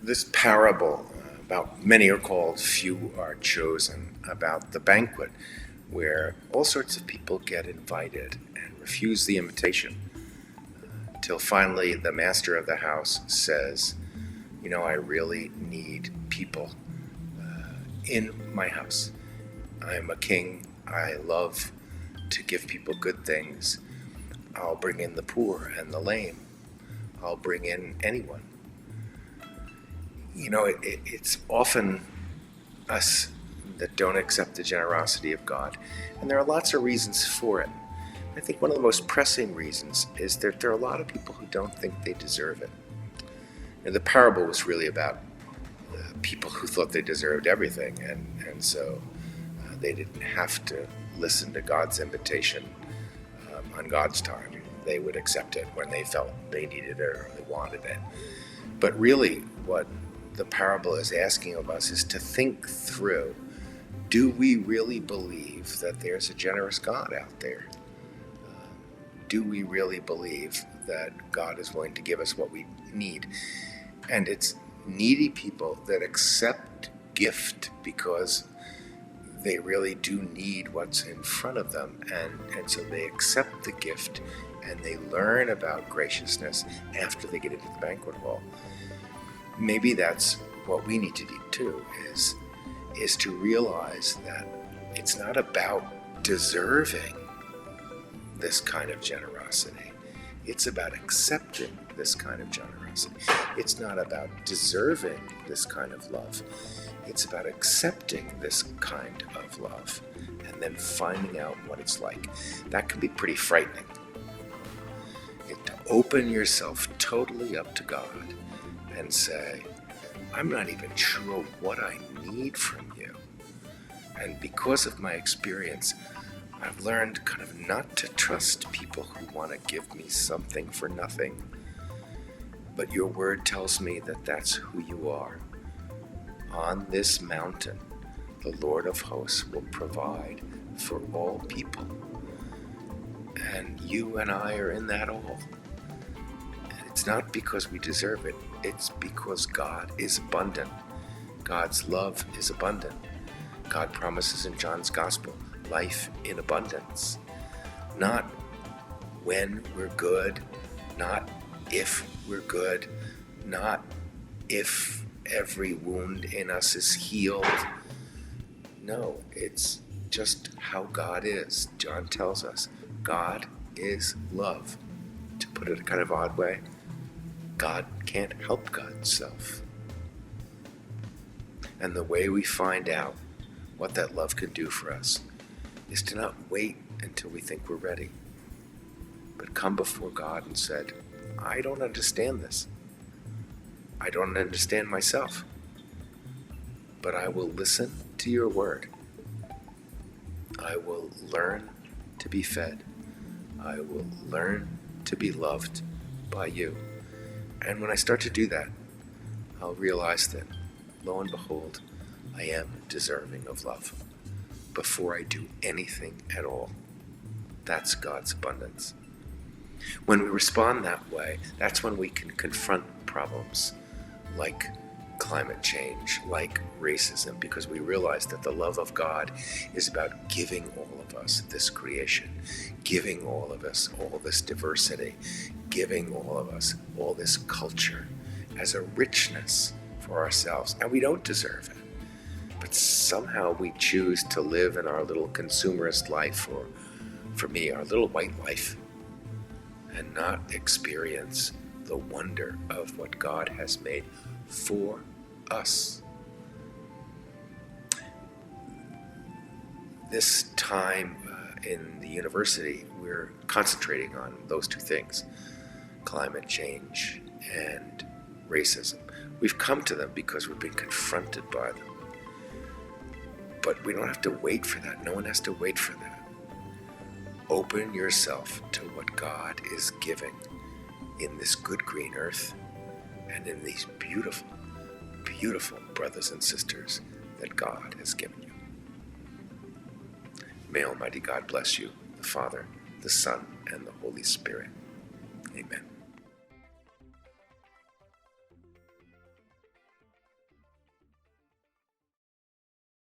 This parable about many are called, few are chosen, about the banquet where all sorts of people get invited and refuse the invitation till finally the master of the house says, I really need people in my house. I'm a king. I love to give people good things. I'll bring in the poor and the lame. I'll bring in anyone. It's often us that don't accept the generosity of God, and there are lots of reasons for it. I think one of the most pressing reasons is that there are a lot of people who don't think they deserve it. And the parable was really about people who thought they deserved everything, and so they didn't have to listen to God's invitation on God's time. They would accept it when they felt they needed it or they wanted it. But really, what the parable is asking of us is to think through, do we really believe that there's a generous God out there? Do we really believe that God is willing to give us what we need? And it's needy people that accept gift because they really do need what's in front of them, and so they accept the gift and they learn about graciousness after they get into the banquet hall. Maybe that's what we need to do too, is to realize that it's not about deserving this kind of generosity. It's about accepting this kind of generosity. It's not about deserving this kind of love. It's about accepting this kind of love and then finding out what it's like. That can be pretty frightening. To open yourself totally up to God and say, I'm not even sure what I need from you. And because of my experience, I've learned kind of not to trust people who want to give me something for nothing. But your word tells me that that's who you are. On this mountain, the Lord of hosts will provide for all people. And you and I are in that all. And it's not because we deserve it. It's because God is abundant. God's love is abundant. God promises in John's Gospel life in abundance. Not when we're good, not if we're good, not if every wound in us is healed. No, it's just how God is. John tells us God is love. To put it a kind of odd way, God can't help God's self. And the way we find out what that love can do for us is to not wait until we think we're ready, but come before God and said, I don't understand this. I don't understand myself, but I will listen to your word. I will learn to be fed. I will learn to be loved by you. And when I start to do that, I'll realize that, lo and behold, I am deserving of love before I do anything at all. That's God's abundance. When we respond that way, that's when we can confront problems like climate change, like racism, because we realize that the love of God is about giving all of us this creation, giving all of us all this diversity, giving all of us all this culture as a richness for ourselves. And we don't deserve it. But somehow we choose to live in our little consumerist life, or for me, our little white life, and not experience the wonder of what God has made for us. This time in the university, we're concentrating on those two things, climate change and racism. We've come to them because we've been confronted by them. But we don't have to wait for that. No one has to wait for that. Open yourself to what God is giving in this good green earth and in these beautiful, beautiful brothers and sisters that God has given you. May Almighty God bless you, the Father, the Son, and the Holy Spirit. Amen.